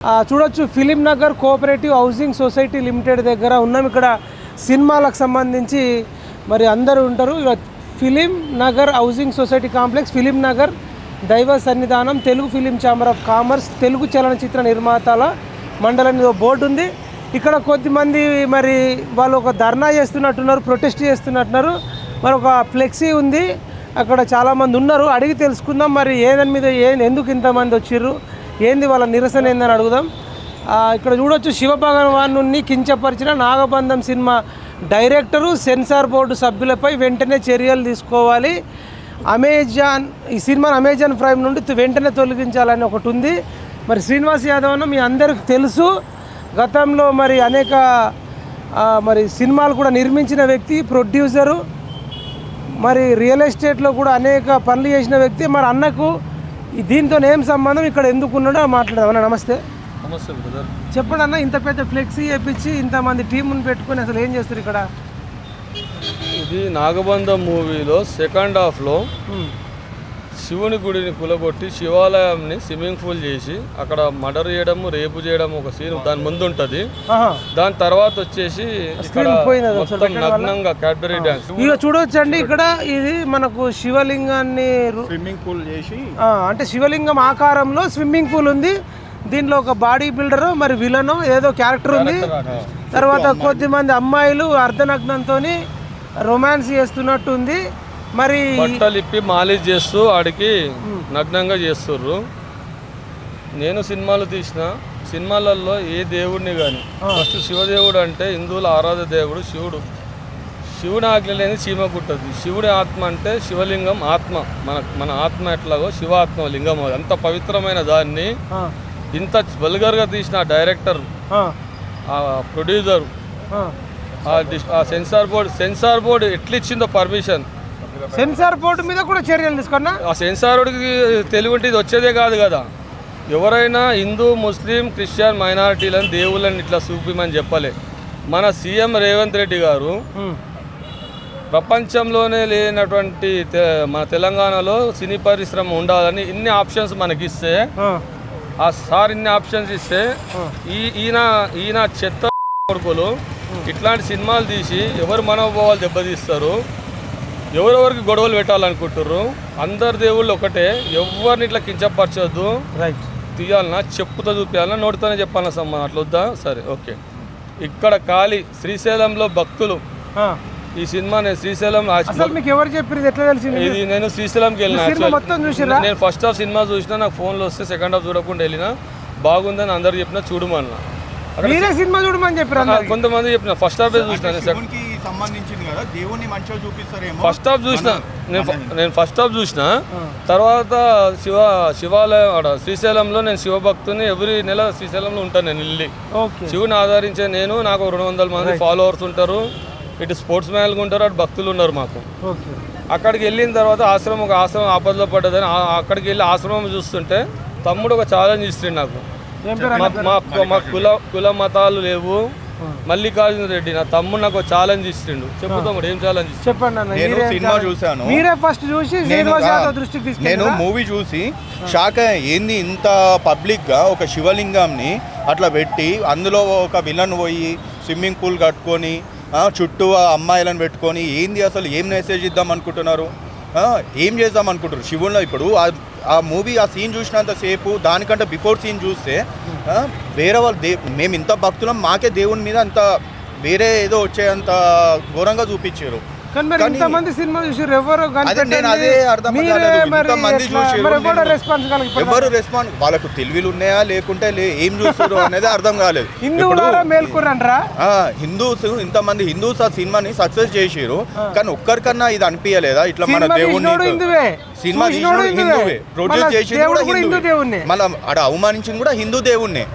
చూడొచ్చు film Nagar cooperative housing society limited దగ్గర ఉన్నాం. ఇక్కడ సినిమాలకు సంబంధించి మరి అందరూ ఉంటారు. Film Nagar housing society complex, film Nagar దైవ సన్నిధానం, Telugu film chamber of commerce, Telugu చలనచిత్ర నిర్మాతల మండలి బోర్డు ఉంది. ఇక్కడ కొద్దిమంది మరి వాళ్ళు ఒక ధర్నా చేస్తున్నట్టున్నారు, ప్రొటెస్ట్ చేస్తున్నట్టున్నారు. మరి ఒక ఫ్లెక్సీ ఉంది, అక్కడ చాలామంది ఉన్నారు. అడిగి తెలుసుకుందాం మరి ఏదని మీద ఎందుకు ఇంతమంది వచ్చిర్రు, ఏంది వాళ్ళ నిరసన ఏందని అడుగుదాం. ఇక్కడ చూడొచ్చు శివభగవాను కించపరిచిన నాగబంధం సినిమా డైరెక్టరు, సెన్సార్ బోర్డు సభ్యులపై వెంటనే చర్యలు తీసుకోవాలి, అమెజాన్ ఈ సినిమాను అమెజాన్ ప్రైమ్ నుండి వెంటనే తొలగించాలని ఒకటి ఉంది. మరి శ్రీనివాస్ యాదవ్ అన్న మీ అందరికి తెలుసు, గతంలో మరి అనేక మరి సినిమాలు కూడా నిర్మించిన వ్యక్తి, ప్రొడ్యూసరు, మరి రియల్ ఎస్టేట్లో కూడా అనేక పనులు చేసిన వ్యక్తి. మరి అన్నకు దీంతో ఏం సంబంధం, ఇక్కడ ఎందుకు ఉన్నాడో మాట్లాడదాం. నమస్తే. నమస్తే బ్రదర్. చెప్పండి అన్న, ఇంత పెద్ద ఫ్లెక్సీ వేయించి ఇంతమంది టీముని పెట్టుకొని అసలు ఏం చేస్తారు ఇక్కడ? ఇది నాగబంధం మూవీలో సెకండ్ హాఫ్లో శివుని గుడిని కూలగొట్టి శివాలయాన్ని స్విమ్మింగ్ పూల్ చేసి అక్కడ మర్డర్ చేయడం, రేపు చేయడం ఒక సీన్ దాని ముందు ఉంటుంది. దాని తర్వాత వచ్చేసి నగ్నంగా క్యాడ్బరీ డ్యాన్స్ ఇక చూడొచ్చండి. ఇక్కడ ఇది మనకు శివలింగాన్ని స్విమ్మింగ్ పూల్ చేసి అంటే శివలింగం ఆకారంలో స్విమ్మింగ్ పూల్ ఉంది. దీంట్లో ఒక బాడీ బిల్డరు మరి విలను ఏదో క్యారెక్టర్ ఉంది. తర్వాత కొద్దిమంది అమ్మాయిలు అర్ధనగ్నంతో రొమాన్స్ చేస్తున్నట్టు ఉంది. మరి బట్టలు ఇప్పి మాలిష్ చేస్తూ ఆడికి నగ్నంగా చేస్తుర్రు. నేను సినిమాలు తీసిన సినిమాలలో ఏ దేవుడిని కానీ ఫస్ట్ శివదేవుడు అంటే హిందువుల ఆరాధ దేవుడు శివుడు. శివుని ఆజ్ఞ లేని చీమ కుట్టదు. శివుడి ఆత్మ అంటే శివలింగం ఆత్మ, మన ఆత్మ ఎట్లాగో శివాత్మ లింగం. అంత పవిత్రమైన దాన్ని ఇంత వల్గర్గా తీసిన డైరెక్టర్, ప్రొడ్యూసర్, సెన్సార్ బోర్డు ఎట్లా ఇచ్చిందో పర్మిషన్, సెన్సార్ బోర్డు మీద కూడా చర్యలు తీసుకున్నా. ఆ సెన్సార్ బోర్డుకి తెలుగు ఇది వచ్చేదే కాదు కదా. ఎవరైనా హిందూ, ముస్లిం, క్రిస్టియన్ మైనారిటీలను దేవుళ్ళని ఇట్లా చూపిమని చెప్పలే. మన సీఎం రేవంత్ రెడ్డి గారు ప్రపంచంలోనే లేనటువంటి మన తెలంగాణలో సినీ పరిశ్రమ ఉండాలని ఇన్ని ఆప్షన్స్ మనకిస్తే, ఆ సార్ ఇన్ని ఆప్షన్స్ ఇస్తే ఈయన చెత్త కొడుకులు ఇట్లాంటి సినిమాలు తీసి ఎవరు మనోభావాలు దెబ్బతీస్తారు, ఎవరెవరికి గొడవలు పెట్టాలనుకుంటుర్రు. అందరు దేవుళ్ళు ఒకటే, ఎవరిని ఇట్లా కించపరచొద్దు. రైట్, తీయాలన్నా చెప్పుతో చూపించాలన్నా నోటితోనే చెప్పాలన్నా సంబంధం అట్లా వద్దా? సరే ఓకే. ఇక్కడ ఖాళీ శ్రీశైలంలో భక్తులు ఈ సినిమా నేను శ్రీశైలం ఇది నేను శ్రీశైలంకి వెళ్ళిన. నేను ఫస్ట్ హాఫ్ సినిమా చూసినా, నాకు ఫోన్లో వస్తే సెకండ్ హాఫ్ చూడకుండా వెళ్ళినా. బాగుందని అందరు చెప్పినా చూడమన్నా, సినిమా చూడమని చెప్పారు కొంతమంది చెప్పిన. ఫస్ట్ హాఫ్ చూసిన, ఫస్ట్ హాఫ్ చూసిన నేను ఫస్ట్ హాఫ్ చూసిన. తర్వాత శివాలయం శ్రీశైలంలో నేను శివభక్తుని, ఎవ్రీ నెల శ్రీశైలంలో ఉంటాను. నేను వెళ్ళి శివుని ఆధారించే నేను, నాకు 200 మంది ఫాలోవర్స్ ఉంటారు. ఇటు స్పోర్ట్స్ మ్యాన్లు ఉంటారు, అటు భక్తులు ఉన్నారు మాకు. అక్కడికి వెళ్ళిన తర్వాత ఒక ఆశ్రమం ఆపదలో పడ్డదని అక్కడికి వెళ్ళి ఆశ్రమం చూస్తుంటే తమ్ముడు ఒక ఛాలెంజ్ ఇస్తుంది నాకు. మా కుల మతాలు లేవు, మల్లికార్జున రెడ్డి నా తమ్ముడు నాకు ఛాలెంజ్ ఇస్తుండు. చెప్పు తమ్ముడు, ఏం ఛాలెంజ్? చెప్పండి. నేను సినిమా చూసాను, నేను మూవీ చూసి షాక్ అయ్యా. ఏంది ఇంత పబ్లిక్ గా ఒక శివలింగంని అట్లా పెట్టి అందులో ఒక విలన్ పోయి స్విమ్మింగ్ పూల్ కట్టుకొని చుట్టూ అమ్మాయిలను పెట్టుకొని ఏంది అసలు ఏం మెసేజ్ ఇద్దాం అనుకుంటున్నారు, ఏం చేద్దాం అనుకుంటారు శివుల్లో? ఇప్పుడు ఆ మూవీ ఆ సీన్ చూసినంతసేపు దానికంటే బిఫోర్ సీన్ చూస్తే వేరే వాళ్ళు మేము ఇంత భక్తులం, మాకే దేవుని మీద అంత వేరే ఏదో వచ్చేంత ఘోరంగా చూపించారు. ఎవరు రెస్పాన్స్, వాళ్ళకు తెలివిలు ఉన్నాయా లేకుంటే ఏం చూస్తారు అనేది అర్థం కాలేదు. ఇంతమంది హిందూస్ ఆ సినిమాని సక్సెస్ చేసారు, కానీ ఒక్కరికన్నా ఇది అనిపించలేదా ఇట్లా మన దేవుణ్ణి? సినిమా హిందువే, ప్రొడ్యూస్ చేసి కూడా హిందువే, మళ్ళీ అక్కడ అవమానించింది కూడా హిందూ దేవుణ్ణి.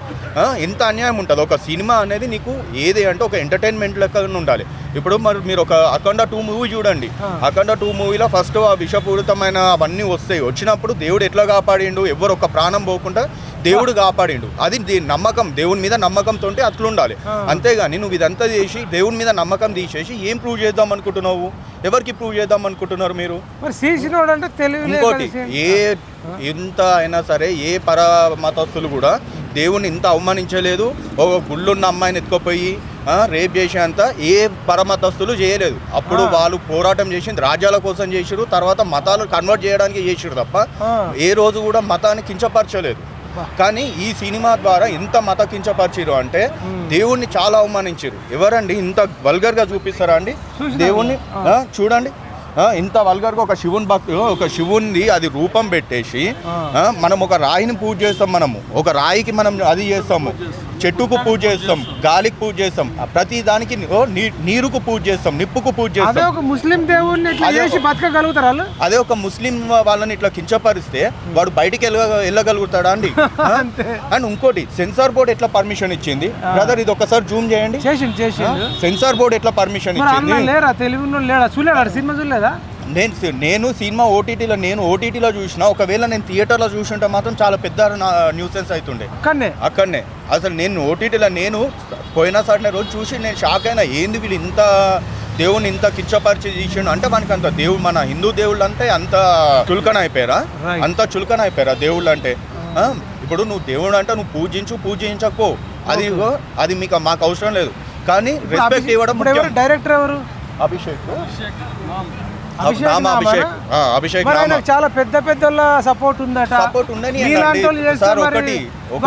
ఎంత అన్యాయం ఉంటుంది. ఒక సినిమా అనేది నీకు ఏది అంటే ఒక ఎంటర్టైన్మెంట్ లెక్క ఉండాలి. ఇప్పుడు మరి మీరు ఒక అఖండ 2 మూవీ చూడండి. అఖండ 2 మూవీలో ఫస్ట్ ఆ విషపూరితమైన అవన్నీ వస్తాయి. వచ్చినప్పుడు దేవుడు ఎట్లా కాపాడిండు, ఎవరు ఒక ప్రాణం పోకుండా దేవుడు కాపాడిండు. అది నమ్మకం, దేవుని మీద నమ్మకంతో అట్లుండాలి. అంతేగాని నువ్వు ఇదంతా చేసి దేవుని మీద నమ్మకం తీసేసి ఏం ప్రూవ్ చేద్దాం అనుకుంటున్నావు? ఎవరికి ప్రూవ్ చేద్దాం అనుకుంటున్నారు మీరు? ఇంకోటి, ఎంత అయినా సరే ఏ మతస్థులు కూడా దేవుణ్ణి ఇంత అవమానించలేదు. ఒక గుళ్ళున్న అమ్మాయిని ఎత్తుకుపోయి రేప్ చేసేంత ఏ పరమతస్థులు చేయలేదు. అప్పుడు వాళ్ళు పోరాటం చేసింది రాజ్యాల కోసం చేసిరు, తర్వాత మతాలు కన్వర్ట్ చేయడానికి చేసిరు తప్ప ఏ రోజు కూడా మతాన్ని కించపరచలేదు. కానీ ఈ సినిమా ద్వారా ఎంత మత కించపరిచిరు అంటే దేవుణ్ణి చాలా అవమానించారు. ఎవరండి ఇంత వల్గర్గా చూపిస్తారా అండి దేవుణ్ణి? చూడండి, ఇంత వల్గర్గా ఒక శివుని భక్తులు, ఒక శివుని అది రూపం పెట్టేసి మనం ఒక రాయిని పూజ చేస్తాం. మనము ఒక రాయికి మనం అది చేస్తాము, చెట్టుకు పూజ చేస్తాం, గాలికి పూజ చేస్తాం, ప్రతి దానికి నీరుకు పూజ చేస్తాం, నిప్పుకు పూజ చేస్తాం. అదే ఒక ముస్లిం వాళ్ళని ఇట్లా కించపరిస్తే వాడు బయటికి వెళ్ళగలుగుతాడా అండి? అండ్ ఇంకోటి, సెన్సార్ బోర్డు ఎట్లా పర్మిషన్ ఇచ్చింది బ్రదర్? ఇది ఒకసారి జూమ్ చేయండి. సెన్సార్ బోర్డు ఎట్లా పర్మిషన్ ఇచ్చింది? నేను సినిమా ఓటీటీలో చూసిన. ఒకవేళ నేను థియేటర్లో చూసుంటే మాత్రం చాలా పెద్ద న్యూసెన్స్ అవుతుండే అక్కడనే. అసలు నేను ఓటీటీలో పోయిన సాటిన రోజు చూసి నేను షాక్ అయినా. ఏంది వీళ్ళు ఇంత దేవుని ఇంత కించపరిచి చేసిండు అంటే మనకి అంత దేవుడు, మన హిందూ దేవుళ్ళు అంటే అంత చులకన అయిపోయారా దేవుళ్ళు అంటే? ఇప్పుడు నువ్వు దేవుడు అంటే నువ్వు పూజించకపో, అది మాకు అవసరం లేదు. కానీ రెస్పెక్ట్ ఇవ్వడం. డైరెక్టర్ ఎవరు? అభిషేక్ చాలా పెద్ద సపోర్ట్ ఉందట. సపోర్ట్ ఉందని ఒక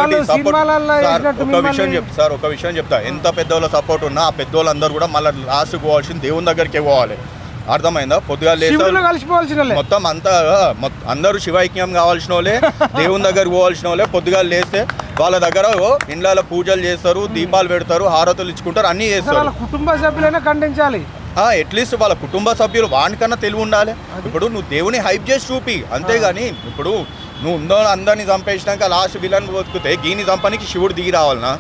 విషయం చెప్తా. ఎంత పెద్దోళ్ళ సపోర్ట్ ఉన్నా ఆ పెద్దోళ్ళందరూ కూడా మళ్ళీ లాస్ట్ పోవాల్సింది దేవుని దగ్గరికి పోవాలి. అర్థమైందా? పొద్దుగా కలిసిపోవాల్సిన మొత్తం అంతా అందరూ శివైక్యం కావాల్సిన వాళ్ళే, దేవుని దగ్గరికి పోవాల్సిన వాళ్ళే. పొద్దుగా లేస్తే వాళ్ళ దగ్గర ఇండ్ల పూజలు చేస్తారు, దీపాలు పెడతారు, హారతులు ఇచ్చుకుంటారు, అన్ని చేస్తారు. కుటుంబ సభ్యులైనా ఖండించాలి. అట్లీస్ట్ వాళ్ళ కుటుంబ సభ్యులు వానికన్నా తెలివి ఉండాలి. ఇప్పుడు నువ్వు దేవుని హైప్ చేసి చూపి, అంతేగాని ఇప్పుడు నువ్వు ఉందో అందరినీ చంపేసినాక లాస్ట్ విలన్ బతుకుతే గీని చంపనికి శివుడు దిగి రావాలనా?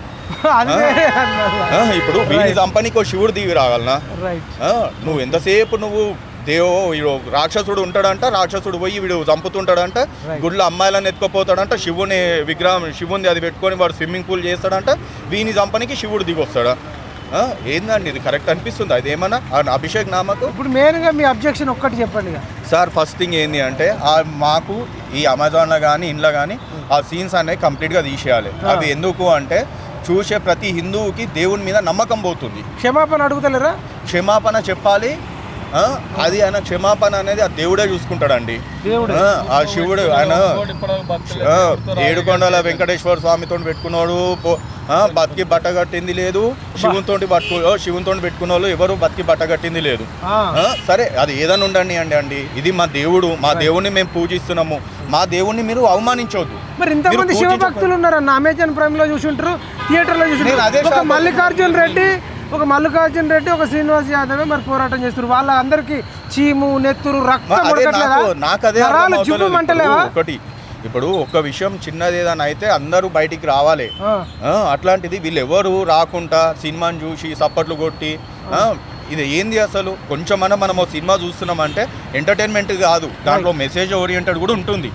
ఇప్పుడు వీని చంపనికి శివుడు దిగి రావాలనా? నువ్వు ఎంతసేపు నువ్వు వీడు రాక్షసుడు ఉంటాడంట, రాక్షసుడు పోయి వీడు చంపుతుంటాడంట, గుడ్ల అమ్మాయిలను ఎత్తుకుపోతాడంట, శివుని విగ్రహం శివుని అది పెట్టుకొని వాడు స్విమ్మింగ్ పూల్ చేస్తాడంట, వీని చంపనికి శివుడు దిగి వస్తాడా? ఏందండి ఇది కరెక్ట్ అనిపిస్తుంది? అదేమన్నా అభిషేక్ నామకు? ఇప్పుడు మెయిన్గా మీ అబ్జెక్షన్ ఒక్కటి చెప్పండి సార్. ఫస్ట్ థింగ్ ఏంటి అంటే మాకు ఈ అమెజాన్లో కానీ ఇంట్లో కానీ ఆ సీన్స్ అనేవి కంప్లీట్గా తీసేయాలి. అవి ఎందుకు అంటే చూసే ప్రతి హిందువుకి దేవుని మీద నమ్మకం పోతుంది. క్షమాపణ అడుగుతలేరా? క్షమాపణ చెప్పాలి. అది ఆయన క్షమాపణ అనేది ఆ దేవుడే చూసుకుంటాడండి. ఆ శివుడు ఆయన ఏడుకొండల వెంకటేశ్వర స్వామితో పెట్టుకున్నాడు, బతికి బట్ట కట్టింది లేదు. శివునితో పెట్టుకున్న వాళ్ళు ఎవరు బతికి బట్ట కట్టింది లేదు. సరే అది ఏదైనా ఉండండి అండి, ఇది మా దేవుడు, మా దేవుడిని మేము పూజిస్తున్నాము, మా దేవుడిని మీరు అవమానించవద్దు. మరి ఇంతమంది శివభక్తులు ఉన్నారన్న అమెజాన్ ప్రైమ్ లో చూసుంటారు, థియేటర్ లో చూసుంటారు. ఒక మల్లికార్జున రెడ్డి, ఒక శ్రీనివాస్ యాదవ్ మరి పోరాటం చేస్తారు. వాళ్ళ అందరికి చీము, నెత్తురు, రక్తం ఒకటి. ఇప్పుడు ఒక్క విషయం చిన్నది ఏదైనా అయితే అందరూ బయటికి రావాలి. అట్లాంటిది వీళ్ళు ఎవరు రాకుండా సినిమాని చూసి సప్పట్లు కొట్టి ఇది ఏంది అసలు? కొంచెమన్నా మనం సినిమా చూస్తున్నామంటే ఎంటర్టైన్మెంట్ కాదు, దాంట్లో మెసేజ్ ఓరియంటెడ్ కూడా ఉంటుంది.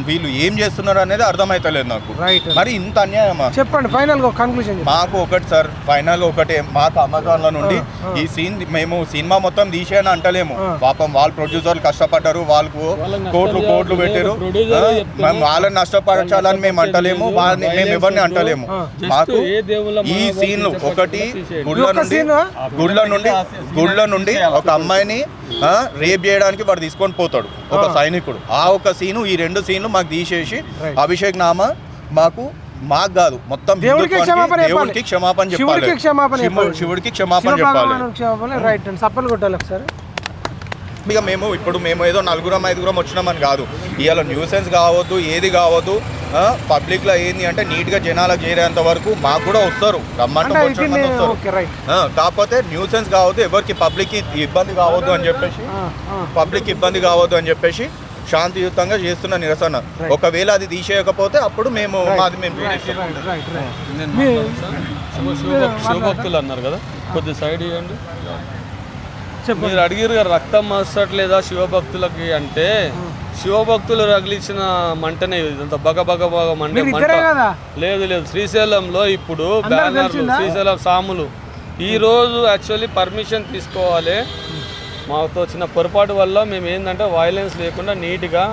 వీళ్ళు ఏం చేస్తున్నారు అనేది అర్థమైతలేదు నాకు. మరి ఇంత అన్యాయమా? చెప్పండి ఫైనల్ గా కన్క్లూజన్. మాకు ఒకటి సార్, ఫైనల్ ఒకటే, మాకు అమెజాన్ లో నుండి ఈ సీన్ మేము సినిమా మొత్తం తీసేయని అంటలేము. పాపం వాళ్ళ ప్రొడ్యూసర్లు కష్టపడ్డారు, వాళ్ళకు కోట్లు పెట్టారు, వాళ్ళని నష్టపరచాలని మేము అంటలేము, వాళ్ళని మేము ఎవరిని అంటలేము. మాకు ఈ సీన్ ఒకటి, గుళ్ళ నుండి ఒక అమ్మాయిని రేప్ చేయడానికి వాడు తీసుకొని పోతాడు ఒక సైనికుడు. ఆ ఒక సీను, ఈ రెండు సీన్లు మాకు తీసేసి అభిషేక్ నామ మాకు కాదు మొత్తం దేవుడికి క్షమాపణ చెప్పాలి, శివుడికి క్షమాపణ చెప్పాలి. ఇక మేము ఏదో 4-5 వచ్చినామని కాదు. ఇవాళ న్యూసెన్స్ కావద్దు, ఏది కావద్దు, పబ్లిక్లో ఏంది అంటే నీట్గా జనాలకు చేరేంత వరకు మాకు కూడా వస్తారు, రమ్మంటే వస్తారు. కాకపోతే న్యూసెన్స్ కావద్దు, ఎవరికి పబ్లిక్కి ఇబ్బంది కావద్దు అని చెప్పేసి శాంతియుతంగా చేస్తున్న నిరసన. ఒకవేళ అది తీసేయకపోతే అప్పుడు శివభక్తులు అన్నారు కదా, కొద్ది సైడ్ ఇవ్వండి. మీరు అడిగారు కదా రక్తం మస్తట్లేదా శివభక్తులకి అంటే, శివభక్తులు రగిలించిన మంటనే ఇదంతా బగ బగ బగ మంట మీరు ఇద్దరే కదా? లేదు శ్రీశైలంలో ఇప్పుడు బ్యానర్లు శ్రీశైలం సాములు ఈ రోజు యాక్చువల్లీ పర్మిషన్ తీసుకోవాలి. మాతో చిన్న పొరపాటు వల్ల మేము ఏంటంటే వైలెన్స్ లేకుండా నీట్గా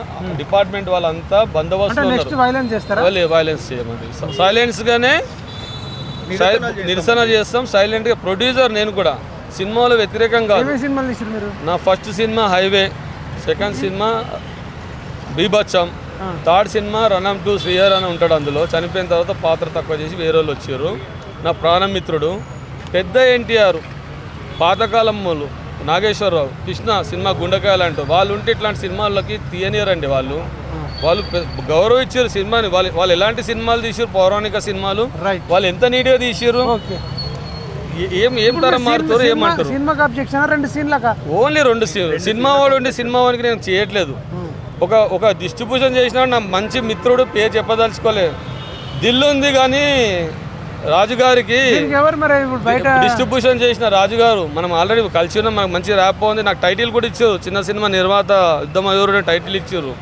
డిపార్ట్మెంట్ వాళ్ళంతా బందోబస్తు వైలెన్స్ చేయమండి. సైలెన్స్గానే నిరసన చేస్తాం సైలెంట్గా. ప్రొడ్యూసర్ నేను కూడా సినిమాలో వ్యతిరేకం కాదు. నా first cinema highway, second cinema బీభత్సం, థర్డ్ సినిమా రణం 2 శ్రీహర్ అని ఉంటాడు. అందులో చనిపోయిన తర్వాత పాత్ర తక్కువ చేసి వేరే వాళ్ళు వచ్చారు. నా ప్రాణమిత్రుడు పెద్ద ఎన్టీఆర్, పాతకాలం వాళ్ళు నాగేశ్వరరావు, కృష్ణ సినిమా గుండెకాయలు అంటూ వాళ్ళు ఉంటే ఇట్లాంటి సినిమాలకి తీయనియరండి. వాళ్ళు గౌరవం ఇచ్చారు సినిమాని. వాళ్ళు ఎలాంటి సినిమాలు తీసారు, పౌరాణిక సినిమాలు, వాళ్ళు ఎంత నీట్గా తీసారు. ఏం తరం మారుతారు ఏమంటారు. ఓన్లీ 2 సీన్లు. సినిమా వాడు ఉండి సినిమా వాడికి నేను చేయట్లేదు. ఒక డిస్ట్రిబ్యూషన్ చేసిన నా మంచి మిత్రుడు పేరు చెప్పదలుచుకోలేదు. దిల్లు ఉంది కానీ రాజుగారికి డిస్ట్రిబ్యూషన్ చేసిన రాజుగారు మనం ఆల్రెడీ కలిసి ఉన్నాం. మనకు మంచి ర్యాప్ ఉంది. నాకు టైటిల్ కూడా ఇచ్చారు. చిన్న సినిమా నిర్మాత యుద్ధమయూరుడు టైటిల్ ఇచ్చారు.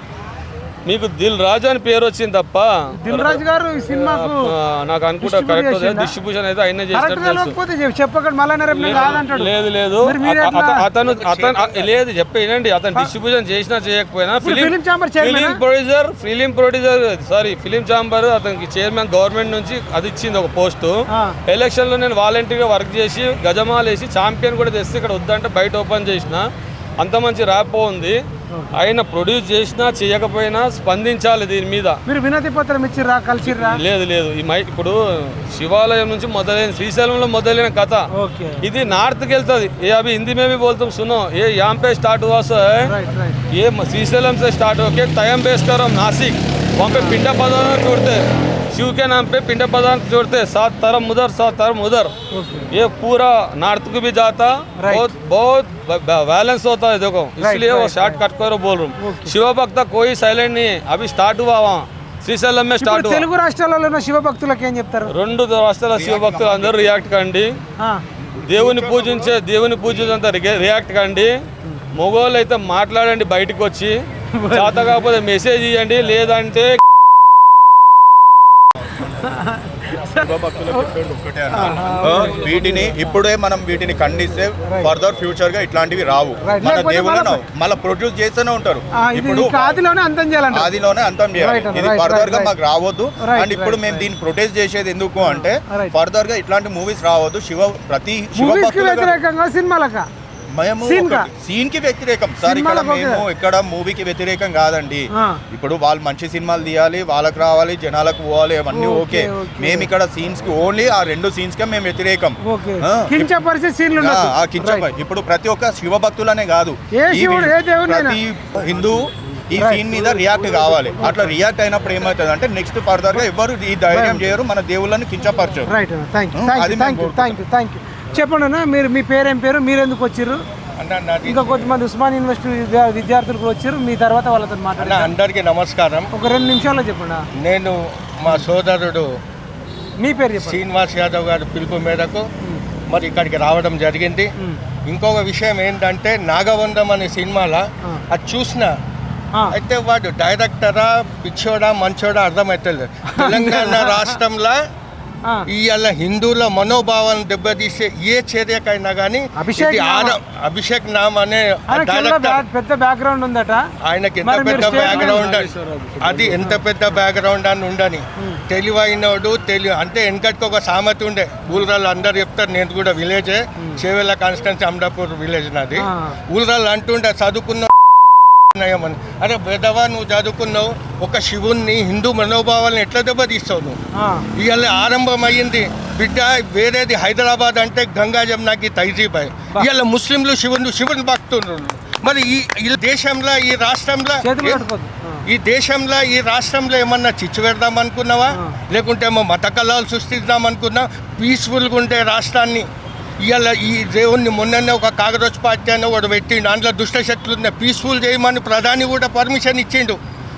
మీకు దిల్ రాజు అని పేరు వచ్చింది తప్ప దిల్ రాజు గారు ఈ సినిమాకు నాకు అనుకుంటా కరెక్ట్ డిస్ట్రిబ్యూషన్ అయితే ఆయన లేదు అతను లేదు చెప్పేనండి. అతను డిస్ట్రిబ్యూషన్ చేసినా చేయకపోయినా ఫిలిం ప్రొడ్యూసర్ ఫిలిం ఛాంబర్ అతనికి చైర్మన్ గవర్నమెంట్ నుంచి అది ఇచ్చింది ఒక పోస్టు. ఎలక్షన్ లో నేను వాలంటీర్గా వర్క్ చేసి గజమాలేసి ఛాంపియన్ కూడా తెస్తే ఇక్కడ వద్దంటే బయట ఓపెన్ చేసిన. అంత మంచి ర్యాప్ ఉంది. ఆయన ప్రొడ్యూస్ చేసినా చేయకపోయినా స్పందించాలి దీని మీద. మీరు వినతి పత్రం ఇచ్చిర్రా, కలిసిర్రా? లేదు ఇప్పుడు శివాలయం నుంచి మొదలైన శ్రీశైలంలో మొదలైన కథ ఇది నార్త్కి వెళ్తుంది. ఏ అవి హిందీ में भी बोलते सुनो ये यहाँ पे स्टार्ट हुआ सो है ये श्रीशैलम से स्टार्ट होके तयम बेस्करम नासिक वहाँ पे पिंडा प्रदान छोड़ते शिव के नाम पे पिंडा प्रदान छोड़ते 7 तरफ उधर ये पूरा नार्थ को भी जाता. बहुत बैलेंस होता है देखो, इसलिए वो शॉर्ट कट करो बोल रहा हूँ. शिव भक्त कोई साइलेंट नहीं है. अभी स्टार्ट हुआ वहाँ శ్రీశైలం में స్టార్ట్. తెలుగు రాష్ట్రాలలో ఉన్న శివ భక్తులకు ఏం చెప్తారు? 2 రాష్ట్రాల శివ భక్తులు అందరూ రియాక్ట్ కండి. దేవుని పూజించేంత రియాక్ట్ కండి. మగవాళ్ళు అయితే మాట్లాడండి, బయటకు వచ్చి చేత కాకపోతే మెసేజ్ ఇవ్వండి, లేదంటే వీటిని ఇప్పుడే మనం వీటిని ఖండిస్తే ఫర్దర్ ఫ్యూచర్ గా ఇట్లాంటివి రావు. మన దేవుళ్ళను మళ్ళీ ప్రొడ్యూస్ చేస్తూనే ఉంటారు. ఇప్పుడు ఆదిలోనే అంతం చేయాలి. ఇది ఫర్దర్ గా మాకు రావద్దు. అండ్ ఇప్పుడు మేము దీన్ని ప్రొటెస్ట్ చేసేది ఎందుకు అంటే ఫర్దర్ గా ఇట్లాంటి మూవీస్ రావద్దు. ప్రతి సినిమాలక మేము సీన్ కి వ్యతిరేకం సార్. ఇక్కడ మూవీకి వ్యతిరేకం కాదండి. ఇప్పుడు వాళ్ళు మంచి సినిమాలు తీయాలి, వాళ్ళకి రావాలి, జనాలకు పోవాలి, అవన్నీ ఓకే. మేము ఇక్కడ సీన్స్ కి ఓన్లీ ఆ 2 సీన్స్ కి మేము వ్యతిరేకం. ఇప్పుడు ప్రతి ఒక్క శివ భక్తులనే కాదు, ప్రతి హిందూ ఈ సీన్ మీద రియాక్ట్ కావాలి. అట్లా రియాక్ట్ అయినప్పుడు ఏమవుతుంది అంటే నెక్స్ట్ ఫర్దర్ గా ఎవరు ఈ ధైర్యం చేయరు, మన దేవుళ్ళని కించపరచరు. చెప్పండి అన్న, మీరు మీ పేరేం పేరు, మీరు ఎందుకు వచ్చారు? ఇంకా కొంతమంది ఉస్మాన్ యూనివర్సిటీ విద్యార్థులు కూడా వచ్చారు. మీ తర్వాత వాళ్ళతో మాట్లాడారు. అందరికీ నమస్కారం. ఒక 2 నిమిషాల్లో చెప్పండి. నేను మా సోదరుడు మీ పేరు చెప్పండి. శ్రీనివాస్ యాదవ్ గారి పిలుపు మేరకు మరి ఇక్కడికి రావడం జరిగింది. ఇంకొక విషయం ఏంటంటే నాగవందం అనే సినిమాలో అది చూసిన అయితే వాడు డైరెక్టరా పిచ్చోడా మంచోడా అర్థమవుతలేదు. తెలంగాణ రాష్ట్రంలో ఇవాళ హిందువుల మనోభావాలను దెబ్బతీసే ఏ చర్యకైనా కానీ అభిషేక్ నామ్ అనే పెద్ద బ్యాక్గ్రౌండ్ ఉందట ఆయనకి. ఎంత పెద్ద బ్యాక్గ్రౌండ్ అది, ఎంత పెద్ద బ్యాక్గ్రౌండ్ అని ఉండని తెలివైనోడు. అంటే వెనకటికి ఒక సామెత ఉండే, ఊళ్ళలో అందరు చెప్తారు. నేను కూడా విలేజే, చేవెళ్ళ కాన్స్టిట్యున్సీ అమలాపూర్ విలేజ్ నాది. ఊళ్ళలో అంటుండే చదువుకున్న అరే బెదవా, నువ్వు చదువుకున్నావు, ఒక శివుణ్ణి హిందూ మనోభావాలను ఎట్లా దెబ్బతీస్తావు నువ్వు? ఇవాళ ఆరంభం అయ్యింది బిడ్డ. వేరేది హైదరాబాద్ అంటే గంగా జమునాకి తైజీబాయ్. ఇవాళ ముస్లింలు శివుని భక్తులు. మరి ఈ దేశంలో ఈ రాష్ట్రంలో ఏమన్నా చిచ్చు పెడదాం అనుకున్నావా? లేకుంటే ఏమో మత కళాలు సృష్టిద్దాం అనుకున్నా? పీస్ఫుల్గా ఉండే రాష్ట్రాన్ని ఇవాళ ఈ దేవుణ్ణి మొన్ననే ఒక కాంగ్రెస్ పార్టీ అని వాడు పెట్టిండు. దాంట్లో దుష్ట శక్తులు ఉన్నాయి. పీస్ఫుల్ చేయమని ప్రధాని కూడా పర్మిషన్ ఇచ్చిండు.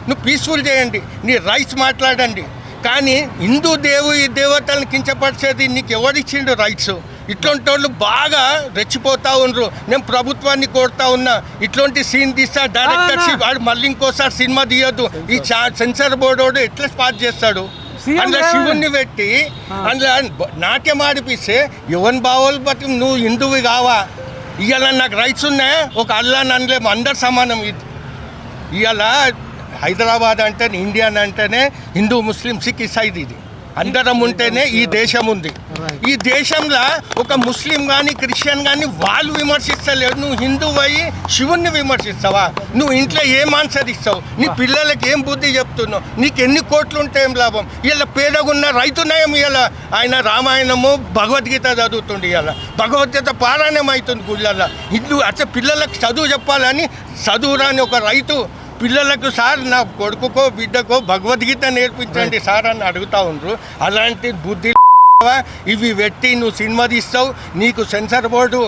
నువ్వు పీస్ఫుల్ చేయండి, నీ రైట్స్ మాట్లాడండి. కానీ హిందూ దేవతలను కించపరిచేది నీకు ఎవరిచ్చిండు రైట్స్? ఇట్లాంటి వాళ్ళు బాగా రెచ్చిపోతా ఉండరు. నేను ప్రభుత్వాన్ని కోరుతా ఉన్నా, ఇట్లాంటి సీన్ తీస్తా డైరెక్టర్షిప్ మళ్ళీ ఇంకోసారి సినిమా తీయద్దు. ఈ సెన్సార్ బోర్డు వాడు ఎట్లా స్పాట్ చేస్తాడు? అందులో శివుణ్ణి పెట్టి అందులో నాట్యం ఆడిపిస్తే ఎవరిని బావోలు బట్టి నువ్వు హిందువు కావా? ఇవాళ నాకు రైట్స్ ఉన్నాయా? ఒక అల్లా నన్ను అందరు సమానం. ఇవాళ హైదరాబాద్ అంటే ఇండియా అంటేనే హిందూ ముస్లిం సిక్ ఇసైడ్ ఇది అందరం ఉంటేనే ఈ దేశం ఉంది. ఈ దేశంలో ఒక ముస్లిం కానీ క్రిస్టియన్ కానీ వాళ్ళు విమర్శిస్తలేరు. నువ్వు హిందువు అయ్యి శివుణ్ణి విమర్శిస్తావా? నువ్వు ఇంట్లో ఏం ఆన్సర్ ఇస్తావు? నీ పిల్లలకి ఏం బుద్ధి చెప్తున్నావు? నీకు ఎన్ని కోట్లు ఉంటే ఏం లాభం? ఇలా పేదగున్న రైతునయం ఇలా ఆయన రామాయణము భగవద్గీత చదువుతుండే, ఇలా భగవద్గీత పారాయణం అవుతుంది గుళ్ళల్లో. ఇల్లు అట్లా పిల్లలకు చదువు చెప్పాలని చదువురాని ఒక రైతు పిల్లలకు సార్ నా కొడుకుకో బిడ్డకో భగవద్గీత నేర్పించండి సార్ అని అడుగుతూ ఉండరు. అలాంటి బుద్ధి ఇవి పెట్టి నువ్వు సినిమా తీస్తావు. నీకు సెన్సార్ బోర్డు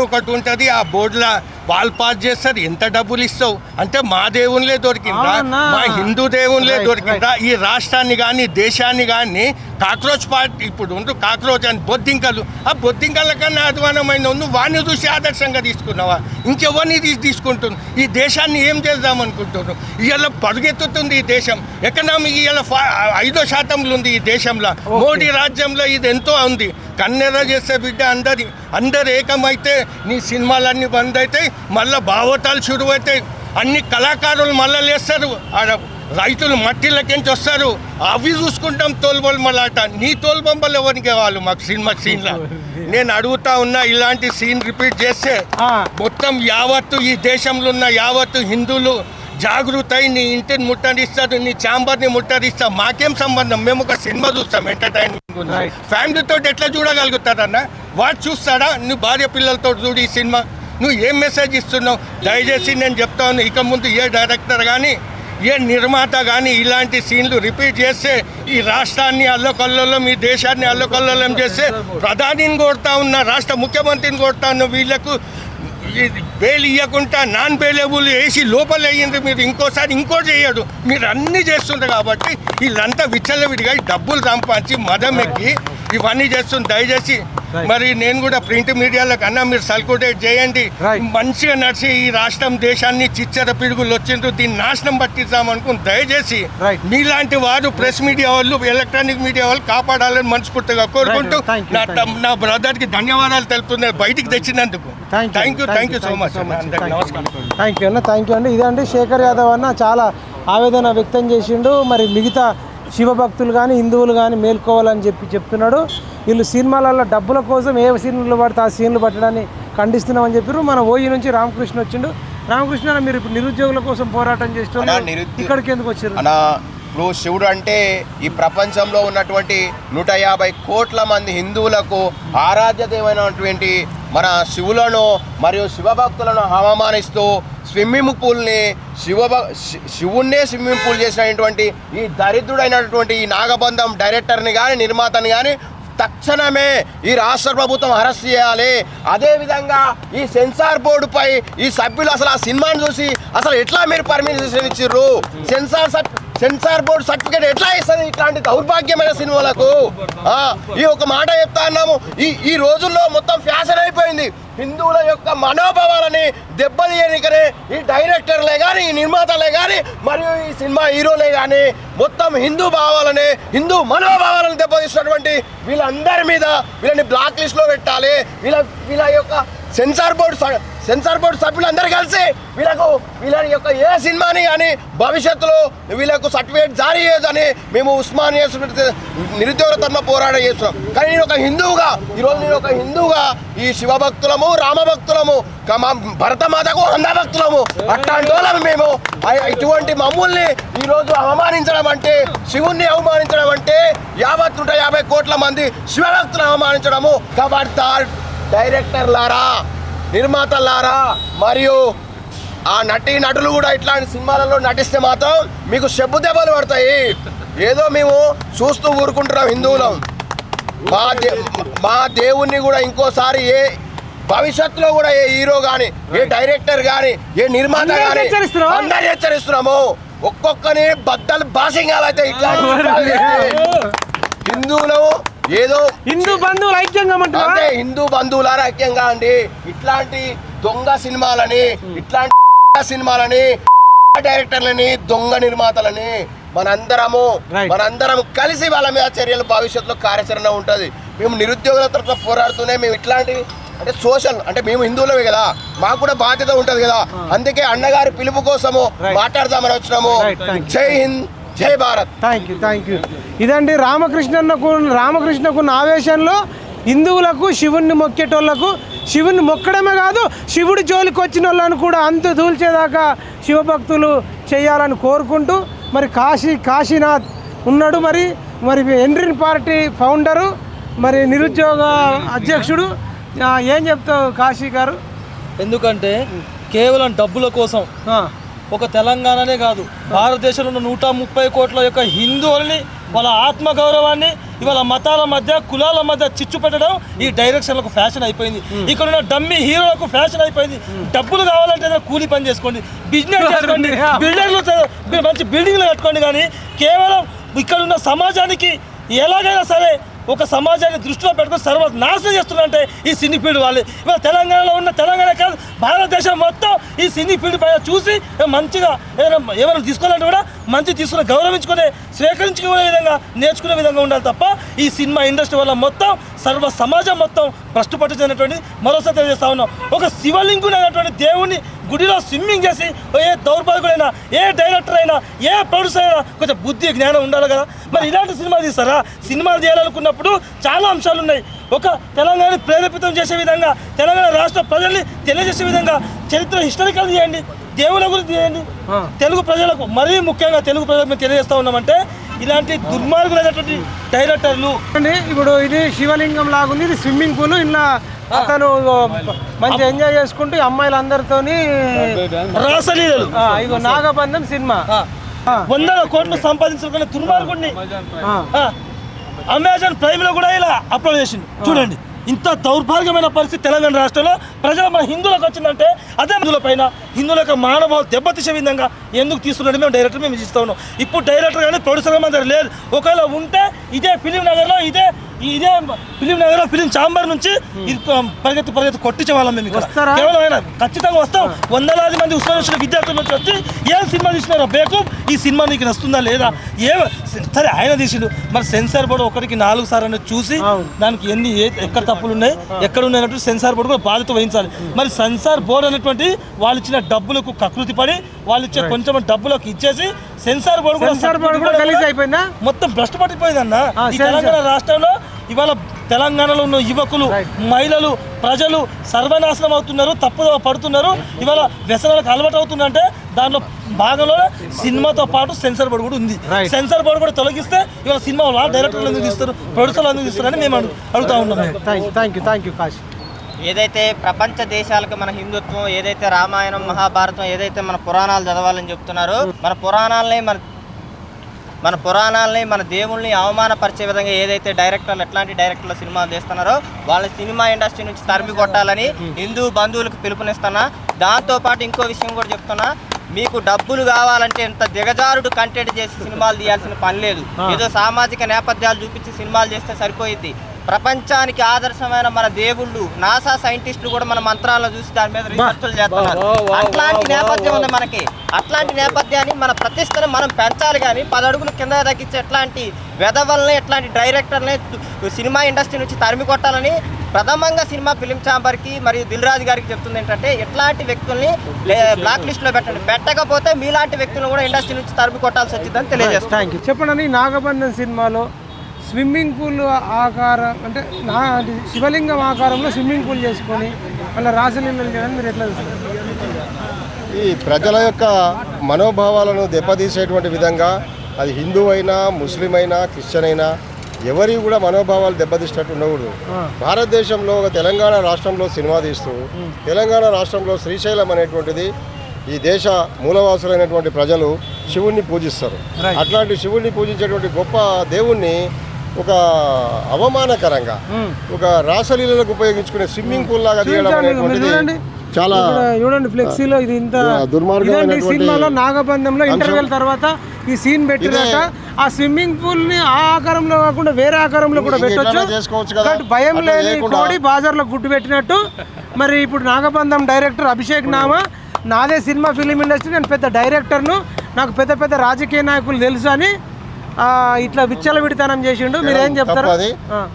ఒకటి ఉంటుంది, ఆ బోర్డులో వాళ్ళు పాస్ చేస్తారు. ఎంత డబ్బులు ఇస్తావు? అంటే మా దేవుళ్ళే దొరికిందా? మా హిందూ దేవుళ్ళే దొరికిందా? ఈ రాష్ట్రాన్ని కానీ దేశాన్ని కానీ కాక్రోచ్ పార్టీ ఇప్పుడు ఉంటూ కాక్రోచ్ అని బొద్దింకలు, ఆ బొద్దింకల కన్నా అధ్వానమైన నువ్వు వాడిని చూసి ఆదర్శంగా తీసుకున్నావా? ఇంకెవరిని తీసుకుంటున్నావు? ఈ దేశాన్ని ఏం చేద్దాం అనుకుంటున్నావు? ఇవాళ పరుగెత్తుతుంది ఈ దేశం. ఎకనామిక్ ఇవాళ 5% ఉంది ఈ దేశంలో. మోడీ రాజ్యంలో ఇది ఎంతో ఉంది. కన్నెర చేసే బిడ్డ అందరు ఏకమైతే నీ సినిమాలన్నీ బంద్ అవుతాయి. మళ్ళీ భావోతాలు షురు అవుతాయి. అన్ని కళాకారులు మళ్ళీ లేస్తారు. ఆడ రైతులు మట్టిలకించి వస్తారు. అవి చూసుకుంటాం తోలుబొమ్మలాట. నీ తోలుబొమ్మలు ఎవరికి కావాలి మాకు సీన్లో? నేను అడుగుతా ఉన్నా, ఇలాంటి సీన్ రిపీట్ చేస్తే మొత్తం యావత్తు ఈ దేశంలో ఉన్న యావత్తు హిందువులు జాగృత అయి నీ ఇంటిని ముట్టడిస్తారు, నీ ఛాంబర్ని ముట్టడిస్తాం. మాకేం సంబంధం? మేము ఒక సినిమా చూస్తాం ఎంటర్టైన్మెంట్. ఫ్యామిలీతో ఎట్లా చూడగలుగుతారన్నా? వాడు చూస్తాడా? నువ్వు భార్య పిల్లలతో చూడు ఈ సినిమా. నువ్వు ఏం మెసేజ్ ఇస్తున్నావు? దయచేసి నేను చెప్తాను, ఇక ముందు ఏ డైరెక్టర్ కానీ ఏ నిర్మాత కానీ ఇలాంటి సీన్లు రిపీట్ చేస్తే ఈ రాష్ట్రాన్ని అల్లకల్లోలం, ఈ దేశాన్ని అల్లకల్లోలం చేస్తే ప్రధానిని కొడతా ఉన్నా, రాష్ట్ర ముఖ్యమంత్రిని కొడతా ఉన్నా. వీళ్ళకు బెయిల్ ఇవ్వకుండా నాన్ బెయిలబుల్ వేసి లోపల వేయండి. మీరు ఇంకోసారి ఇంకోటి చేయడు. మీరు అన్నీ చేస్తుంటారు కాబట్టి వీళ్ళంతా విచ్చలవిడిగా డబ్బులు సంపాదించి మదం ఎక్కి ఇవన్నీ చేస్తుంది. దయచేసి మరి నేను కూడా ప్రింట్ మీడియాలో కన్నా మీరు సర్క్యులేట్ చేయండి. మంచిగా నడిచి ఈ రాష్ట్రం దేశాన్ని చిచ్చర పిడుగులు వచ్చిండ్రు, దీన్ని నాశనం పట్టిద్దాం అనుకుని దయచేసి మీలాంటి వారు ప్రెస్ మీడియా వాళ్ళు, ఎలక్ట్రానిక్ మీడియా వాళ్ళు కాపాడాలని మనస్ఫూర్తిగా కోరుకుంటూ నా బ్రదర్కి ధన్యవాదాలు తెలుపుతున్నారు బయటికి తెచ్చినందుకు. Thank you so much. నమస్కారం. థ్యాంక్ యూ అండి. ఇదండి శేఖర్ యాదవ్ అన్న చాలా ఆవేదన వ్యక్తం చేసిండు. మరి మిగతా శివభక్తులు కానీ హిందువులు కానీ మేల్కోవాలని చెప్తున్నాడు. వీళ్ళు సినిమాలలో డబ్బుల కోసం ఏ సీన్లు పడితే ఆ సీన్లు పట్టడాన్ని ఖండిస్తున్నామని చెప్పారు. మన ఓయి నుంచి రామకృష్ణ వచ్చిండు. రామకృష్ణ, మీరు ఇప్పుడు నిరుద్యోగుల కోసం పోరాటం చేస్తున్నారు, ఇక్కడికి ఎందుకు వచ్చారు? ఇప్పుడు శివుడు అంటే ఈ ప్రపంచంలో ఉన్నటువంటి 150 కోట్ల మంది హిందువులకు ఆరాధ్యమైనటువంటి మన శివులను మరియు శివభక్తులను అవమానిస్తూ స్విమ్మింగ్ పూల్ని శివుణ్ణే స్విమ్మింగ్ పూల్ చేసినటువంటి ఈ దరిద్రుడైనటువంటి ఈ నాగబంధం డైరెక్టర్ని కానీ నిర్మాతని కానీ తక్షణమే ఈ రాష్ట్ర ప్రభుత్వం అరెస్ట్ చేయాలి. అదేవిధంగా ఈ సెన్సార్ బోర్డుపై ఈ సభ్యులు అసలు ఆ సినిమాని చూసి అసలు ఎట్లా మీరు పర్మిషన్ ఇచ్చిర్రు? సెన్సార్ బోర్డు సర్టిఫికేట్ ఎట్లా ఇస్తుంది ఇట్లాంటి దౌర్భాగ్యమైన సినిమాలకు? ఈ ఒక మాట చెప్తా అన్నాము. ఈ రోజుల్లో మొత్తం ఫ్యాషన్ అయిపోయింది. హిందువుల యొక్క మనోభావాలని దెబ్బతీయనికనే ఈ డైరెక్టర్లే కానీ, ఈ నిర్మాతలే కానీ, మరియు ఈ సినిమా హీరోలే కానీ మొత్తం హిందూ భావాలని, హిందూ మనోభావాలను దెబ్బతీసినటువంటి వీళ్ళందరి మీద వీళ్ళని బ్లాక్ లిస్ట్లో పెట్టాలి. వీళ్ళ యొక్క సెన్సార్ బోర్డు సభ్యులందరూ కలిసి వీళ్ళ యొక్క ఏ సినిమాని కానీ భవిష్యత్తులో వీళ్ళకు సర్టిఫికేట్ జారీ చేయదని మేము ఉస్మానియా నిరుద్యోగ తరఫున పోరాటం చేస్తున్నాం. కానీ నేను ఒక హిందువుగా ఈ శివభక్తులము, రామభక్తులము, భరతమాతకు అంధభక్తులము, అట్లాంటి వాళ్ళము మేము. ఇటువంటి మమ్మల్ని ఈరోజు అవమానించడం అంటే, శివుణ్ణి అవమానించడం అంటే యావత్ 150 కోట్ల మంది శివభక్తులను అవమానించడము. కాబట్టి డైరెక్టర్లారా, నిర్మాతలారా మరియు ఆ నటులు కూడా ఇట్లాంటి సినిమాలలో నటిస్తే మాత్రం మీకు చెప్పు దెబ్బలు పడతాయి. ఏదో మేము చూస్తూ ఊరుకుంటున్నాం హిందువులం. మా దేవుణ్ణి కూడా ఇంకోసారి భవిష్యత్తులో కూడా ఏ హీరో కానీ, ఏ డైరెక్టర్ కానీ, ఏ నిర్మాత కానీ అందరూ హెచ్చరిస్తున్నాము. ఒక్కొక్కని బద్దలు బాసింగాలు అయితే ఇట్లాంటి హిందువులు ఏదో హిందూ బంధువులు ఐక్యంగా అంటే హిందూ బంధువులారా ఐక్యంగా అండి. ఇట్లాంటి దొంగ సినిమాలని, ఇట్లాంటి సినిమాలని, డైరెక్టర్లని, దొంగ నిర్మాతలని మనందరం కలిసి వాళ్ళ మీద చర్యలు భవిష్యత్తులో కార్యాచరణ ఉంటుంది. మేము నిరుద్యోగుల తరఫున పోరాడుతూనే మేము ఇట్లాంటివి అంటే సోషల్ అంటే మేము హిందువులమే కదా, మాకు కూడా బాధ్యత ఉంటుంది కదా. అందుకే అన్నగారి పిలుపు కోసము మాట్లాడదామని వచ్చినాము. జై హింద్, జై భారత్. Thank you. ఇదండి రామకృష్ణకున్న ఆవేశంలో హిందువులకు శివుణ్ణి మొక్కేటోళ్లకు శివుణ్ణి మొక్కడమే కాదు, శివుడి జోలికి వచ్చిన వాళ్ళని కూడా అంతు దూల్చేదాకా శివభక్తులు చేయాలని కోరుకుంటూ మరి కాశీనాథ్ ఉన్నాడు. మరి ఎండ్రిన్ పార్టీ ఫౌండరు, మరి నిరుద్యోగ అధ్యక్షుడు. ఏం చెప్తావు కాశీ గారు? ఎందుకంటే కేవలం డబ్బుల కోసం ఒక తెలంగాణనే కాదు, భారతదేశంలో ఉన్న 130 కోట్ల యొక్క హిందువులని, వాళ్ళ ఆత్మగౌరవాన్ని ఇవాళ మతాల మధ్య, కులాల మధ్య చిచ్చు పెట్టడం ఈ డైరెక్షన్లకు ఫ్యాషన్ అయిపోయింది. ఇక్కడ ఉన్న డమ్మీ హీరోలకు ఫ్యాషన్ అయిపోయింది. డబ్బులు కావాలంటే కూలి పని చేసుకోండి, బిజినెస్ చేసుకోండి, బిల్డర్లు మంచి బిల్డింగ్లు కట్టుకోండి. కానీ కేవలం ఇక్కడ ఉన్న సమాజానికి ఎలాగైనా సరే ఒక సమాజాన్ని దృష్టిలో పెట్టుకుని సర్వనాశనం చేస్తున్నారంటే ఈ సినీ ఫీల్డ్ వాళ్ళు. ఇవాళ తెలంగాణలో ఉన్న, తెలంగాణ కాదు భారతదేశం మొత్తం ఈ సినీ ఫీల్డ్ పైన చూసి మంచిగా ఏమైనా తీసుకోవాలంటే కూడా మంచి తీసుకుని గౌరవించుకునే, స్వీకరించుకునే విధంగా, నేర్చుకునే విధంగా ఉండాలి తప్ప ఈ సినిమా ఇండస్ట్రీ వల్ల మొత్తం సర్వ సమాజం మొత్తం భ్రష్టు పట్టించినటువంటి మరోసారి తెలియజేస్తా ఉన్నాం. ఒక శివలింగుడు అయినటువంటి దేవుని గుడిలో స్విమ్మింగ్ చేసి ఏ దౌర్భాగ్యుడైనా, ఏ డైరెక్టర్ అయినా, ఏ ప్రొడ్యూసర్ అయినా కొంచెం బుద్ధి జ్ఞానం ఉండాలి కదా. మరి ఇలాంటి సినిమాలు తీస్తారా? సినిమాలు తీయాలనుకున్నప్పుడు చాలా అంశాలు ఉన్నాయి. ఒక తెలంగాణని ప్రేరేపితం చేసే విధంగా, తెలంగాణ రాష్ట్ర ప్రజల్ని తెలియజేసే విధంగా చరిత్ర హిస్టారికల్ చేయండి, దేవుల గురించి చేయండి. తెలుగు ప్రజలకు, మరీ ముఖ్యంగా తెలుగు ప్రజలకు మేము తెలియజేస్తా ఉన్నామంటే ఇలాంటి దుర్మార్గులైనటువంటి డైరెక్టర్లు అండి. ఇప్పుడు ఇది శివలింగం లాగుంది, ఇది స్విమ్మింగ్ పూల్. ఇలా అతను మంచి ఎంజాయ్ చేసుకుంటూ అమ్మాయిలందరితోని రాసలీలలు, ఇగో నాగబంధం సినిమా 100 కోట్లు సంపాదించుకునే దుర్మార్గుడిని అమెజాన్ ప్రైమ్ లో కూడా ఇలా అప్లోడ్ చేసింది. చూడండి, ఇంత దౌర్భాగ్యమైన పరిస్థితి తెలంగాణ రాష్ట్రంలో ప్రజలు మన హిందువులకు వచ్చిందంటే అదే హిందువుల పైన, హిందువుల యొక్క మానవాళి దెబ్బతీసే విధంగా ఎందుకు తీసుకున్నాడు మేము డైరెక్టర్ మేము ఇస్తా ఉన్నాం. ఇప్పుడు డైరెక్టర్ కానీ ప్రొడ్యూసర్ మన దగ్గర లేదు. ఒకవేళ ఉంటే ఇదే ఫిలిం నగర్లో, ఇదే ఫిలిం నగర్, ఫిలిం ఛాంబర్ నుంచి పరిగెత్తి కొట్టించే వాళ్ళం మేము ఇక్కడ. కేవలం ఆయన ఖచ్చితంగా వస్తాం. వందలాది మంది ఉస్మానియా విద్యార్థుల నుంచి వచ్చి ఏం సినిమా తీసినారో బేకు, ఈ సినిమా నీకు నస్తుందా లేదా, సరే ఆయన తీసిండు. మరి సెన్సార్ బోర్డు ఒకటికి 4 సార్లు చూసి దానికి ఎక్కడ తప్పులు ఉన్నాయి, ఎక్కడ ఉన్నాయన్నట్టు సెన్సార్ బోర్డు కూడా బాధ్యత వహించాలి. మరి సెన్సార్ బోర్డు అనేటువంటి వాళ్ళు ఇచ్చిన డబ్బులకు కకృతి పడి వాళ్ళు ఇచ్చే కొంచెం డబ్బులకు ఇచ్చేసి సెన్సార్ బోర్డు కూడా మొత్తం భ్రష్టు పట్టిపోయిందన్న. ఈ తెలంగాణ రాష్ట్రంలో ఇవాళ తెలంగాణలో ఉన్న యువకులు, మహిళలు, ప్రజలు సర్వనాశనం అవుతున్నారు, తప్పుదో పడుతున్నారు. ఇవాళ వ్యసనాలకు అలవాటు అవుతుందంటే దానిలో భాగంలో సినిమాతో పాటు సెన్సార్ బోర్డు కూడా ఉంది. సెన్సార్ బోర్డు కూడా తొలగిస్తే ఇవాళ సినిమా డైరెక్టర్లు ఎందుకు తీస్తారు, ప్రొడ్యూసర్లు ఎందుకు తీస్తారని మేము అడుగుతా ఉన్నాం. Thank you Kashi. ఏదైతే ప్రపంచ దేశాలకు మన హిందుత్వం, ఏదైతే రామాయణం, మహాభారతం, ఏదైతే మన పురాణాలు చదవాలని చెప్తున్నారో, మన పురాణాలని మన దేవుళ్ళని అవమానపరిచే విధంగా ఏదైతే డైరెక్టర్లు, ఎట్లాంటి డైరెక్టర్లు సినిమాలు తీస్తున్నారో వాళ్ళ సినిమా ఇండస్ట్రీ నుంచి తరిమి కొట్టాలని హిందూ బంధువులకు పిలుపునిస్తున్నా. దాంతోపాటు ఇంకో విషయం కూడా చెప్తున్నా, మీకు డబ్బులు కావాలంటే ఎంత దిగజారుడు కంటెంట్ చేసి సినిమాలు తీయాల్సిన పని లేదు. ఏదో సామాజిక నేపథ్యాలు చూపించి సినిమాలు చేస్తే సరిపోయింది. ప్రపంచానికి ఆదర్శమైన మన దేవుళ్ళు, నాసా సైంటిస్టులు కూడా మన మంత్రాలను చూసి దాని మీద రీసెర్చ్లు చేస్తున్నారు. అట్లాంటి నేపథ్యం ఉంది మనకి. అట్లాంటి నేపథ్యాన్ని, మన ప్రతిష్టను మనం పెంచాలి. కానీ 10 అడుగులు కింద తగ్గించే ఎట్లాంటి వెధవల్ని, ఎట్లాంటి డైరెక్టర్ని సినిమా ఇండస్ట్రీ నుంచి తరిమి కొట్టాలని ప్రథమంగా సినిమా ఫిలిం ఛాంబర్కి మరియు దిల్ రాజు గారికి చెప్తుంది ఏంటంటే, ఇట్లాంటి వ్యక్తుల్ని బ్లాక్ లిస్ట్లో పెట్టండి. పెట్టకపోతే మీలాంటి వ్యక్తులను కూడా ఇండస్ట్రీ నుంచి తరిమి కొట్టాల్సి వచ్చిందని తెలియజేస్తాను. చెప్పండి, నాగబంధం సినిమాలో స్విమ్మింగ్ పూల్ ఆకారం అంటే శివలింగం ఆకారంలో స్విమ్మింగ్ పూల్ చేసుకొని అలా రాసలీలలు చేయడానికి మీరు ఎట్లా చూస్తారు? ఈ ప్రజల యొక్క మనోభావాలను దెబ్బతీసేటువంటి విధంగా, అది హిందూ అయినా, ముస్లిం అయినా, క్రిస్టియన్ అయినా, ఎవరి కూడా మనోభావాలు దెబ్బతీసినట్టు ఉండకూడదు. భారతదేశంలో ఒక తెలంగాణ రాష్ట్రంలో సినిమా తీస్తూ, తెలంగాణ రాష్ట్రంలో శ్రీశైలం అనేటువంటిది ఈ దేశ మూలవాసులైనటువంటి ప్రజలు శివుణ్ణి పూజిస్తారు. అట్లాంటి శివుణ్ణి పూజించేటువంటి గొప్ప దేవుణ్ణి ఒక అవమానకరంగా ఒక రాసలీలకు ఉపయోగించుకునే స్విమ్మింగ్ పూల్ లాగా తీయడం అనేటువంటిది చాలా ఇక్కడ చూడండి ఫ్లెక్సీలో ఇది ఇంత దుర్మార్గమైనటువంటి సినిమాలో నాగబంధంలో ఇంటర్వెల్ తర్వాత ఈ సీన్ పెట్టినాక ఆ స్విమ్మింగ్ పూల్ ని ఆ ఆకారంలో కాకుండా వేరే ఆకారంలో కూడా పెట్టొచ్చు. బట్ భయం లేని కోడి బాజార్లో గుడ్డు పెట్టినట్టు మరి ఇప్పుడు నాగబంధం డైరెక్టర్ అభిషేక్ నామా నాదే సినిమా ఫిలిం ఇండస్ట్రీ, నేను పెద్ద డైరెక్టర్ను, నాకు పెద్ద పెద్ద రాజకీయ నాయకులు తెలుసు అని ఇట్లా విచ్చలవిడితనం చేసిండు. మీరేం చెప్తారు?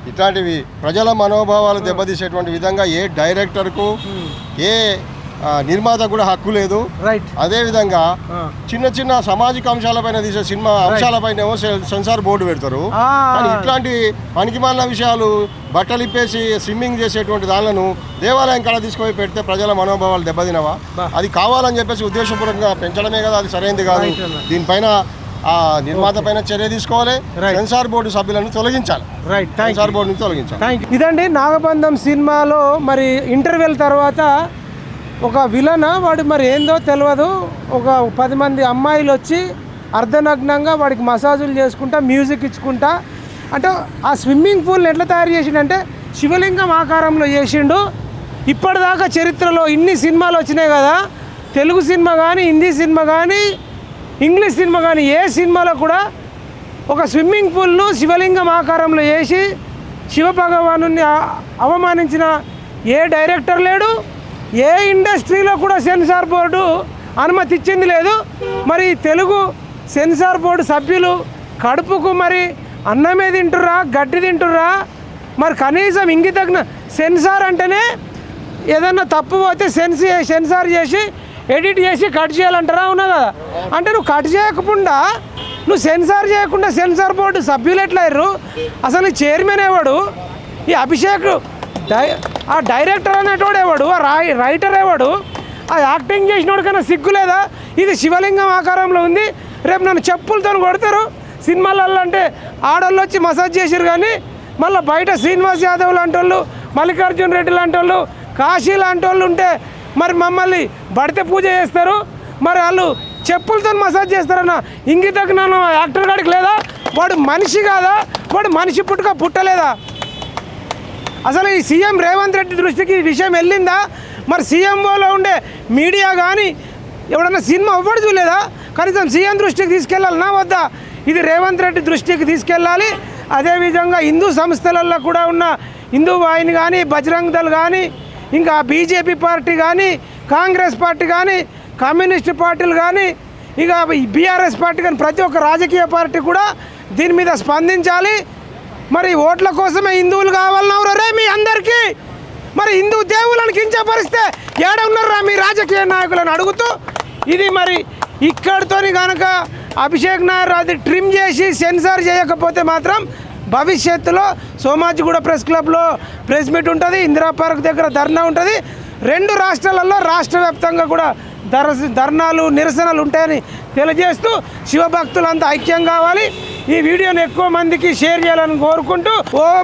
ఇట్లాంటివి ప్రజల మనోభావాలు దెబ్బతీసేటువంటి విధంగా ఏ డైరెక్టర్కు ఏ నిర్మాత కూడా హక్కు లేదు. రైట్. అదే విధంగా చిన్న చిన్న సామాజిక అంశాలపైన తీసే సినిమా అంశాలపైన ఏమో సెన్సార్ బోర్డు పెడతారు. కానీ ఇట్లాంటి పనికిమాలిన విషయాలు బట్టలు ఇప్పేసి స్విమ్మింగ్ చేసేటువంటి దానిలను దేవాలయం కాడ తీసుకుపోయి పెడితే ప్రజల మనోభావాలు దెబ్బతినవా? అది కావాలని చెప్పేసి ఉద్దేశపూర్వకంగా పెంచడమే కదా, అది సరైనది కాదు. దీనిపైన ఆ నిర్మాత పైన చర్య తీసుకోవాలి, సెన్సార్ బోర్డు సభ్యులను తొలగించాలి. సెన్సార్ బోర్డుని తొలగించాలి. ఇదండి నాగబంధం సినిమాలో మరి ఇంటర్వెల్ తర్వాత ఒక విలన్ వాడు మరి ఏందో తెలియదు, ఒక 10 మంది అమ్మాయిలు వచ్చి అర్ధనగ్నంగా వాడికి మసాజులు చేసుకుంటా మ్యూజిక్ ఇచ్చుకుంటా అంటే ఆ స్విమ్మింగ్ పూల్ని ఎట్లా తయారు చేసిండంటే శివలింగం ఆకారంలో చేసిండు. ఇప్పటిదాకా చరిత్రలో ఇన్ని సినిమాలు వచ్చినాయి కదా, తెలుగు సినిమా కానీ హిందీ సినిమా కానీ ఇంగ్లీష్ సినిమా కానీ ఏ సినిమాలో కూడా ఒక స్విమ్మింగ్ పూల్ను శివలింగం ఆకారంలో చేసి శివభగవాను అవమానించిన ఏ డైరెక్టర్ లేడు, ఏ ఇండస్ట్రీలో కూడా సెన్సార్ బోర్డు అనుమతి ఇచ్చింది లేదు. మరి తెలుగు సెన్సార్ బోర్డు సభ్యులు కడుపుకు మరి అన్నమే తింటుర్రా గడ్డి తింటుర్రా? మరి కనీసం ఇంగితగిన సెన్సార్ అంటేనే ఏదన్నా తప్పు పోతే సెన్సార్ చేసి ఎడిట్ చేసి కట్ చేయాలంటారా? అవునా కదా? అంటే నువ్వు కట్ చేయకుండా నువ్వు సెన్సార్ చేయకుండా సెన్సార్ బోర్డు సభ్యులు ఎట్లయ్యారు? అసలు ఈ చైర్మన్ ఎవడు? ఈ అభిషేక్ ఆ డైరెక్టర్ అనేటోడు ఎవడు? ఆ రైటర్ ఎవడు? ఆ యాక్టింగ్ చేసినోడు కన్నా సిగ్గు లేదా? ఇది శివలింగం ఆకారంలో ఉంది, రేపు నన్ను చెప్పులతో కొడతారు సినిమాలలో. అంటే ఆడోళ్ళు వచ్చి మసాజ్ చేసారు కానీ మళ్ళీ బయట శ్రీనివాస్ యాదవ్ లాంటి వాళ్ళు, మల్లికార్జున్ రెడ్డి లాంటి వాళ్ళు, కాశీ లాంటి వాళ్ళు ఉంటే మరి మమ్మల్ని బడితే పూజ చేస్తారు, మరి వాళ్ళు చెప్పులతో మసాజ్ చేస్తారన్న ఇంగిత జ్ఞానం యాక్టర్ గాడికి లేదా? వాడు మనిషి కాదా? వాడు మనిషి పుట్టలేదా? అసలు ఈ సీఎం రేవంత్ రెడ్డి దృష్టికి ఈ విషయం వెళ్ళిందా? మరి సీఎంఓలో ఉండే మీడియా కానీ ఎవడన్నా సినిమా ఎవ్వడు చూడలేదా? కనీసం సీఎం దృష్టికి తీసుకెళ్ళాలన్నా వద్దా? ఇది రేవంత్ రెడ్డి దృష్టికి తీసుకెళ్ళాలి. అదేవిధంగా హిందూ సంస్థలలో కూడా ఉన్న హిందూ వాహిని కానీ, బజరంగ్ దళ్ కానీ, ఇంకా బీజేపీ పార్టీ కానీ, కాంగ్రెస్ పార్టీ కానీ, కమ్యూనిస్ట్ పార్టీలు కానీ, ఇక బీఆర్ఎస్ పార్టీ కానీ ప్రతి ఒక్క రాజకీయ పార్టీ కూడా దీని మీద స్పందించాలి. మరి ఓట్ల కోసమే హిందువులు కావాలన్నారు రే మీ అందరికీ. మరి హిందూ దేవులను కించపరిస్తే ఏడ ఉన్నారా మీ రాజకీయ నాయకులను అడుగుతూ ఇది మరి ఇక్కడితో కనుక అభిషేక్ నాయర్ అది ట్రిమ్ చేసి సెన్సార్ చేయకపోతే మాత్రం భవిష్యత్తులో సోమాజిగూడ ప్రెస్ క్లబ్లో ప్రెస్ మీట్ ఉంటుంది, ఇందిరా పార్క్ దగ్గర ధర్నా ఉంటుంది. 2 రాష్ట్రాలలో రాష్ట్ర వ్యాప్తంగా కూడా ధర్నాలు నిరసనలు ఉంటాయని తెలియజేస్తూ శివభక్తులంతా ఐక్యం కావాలి. ఈ వీడియోని ఎక్కువ మందికి షేర్ చేయాలని కోరుకుంటూ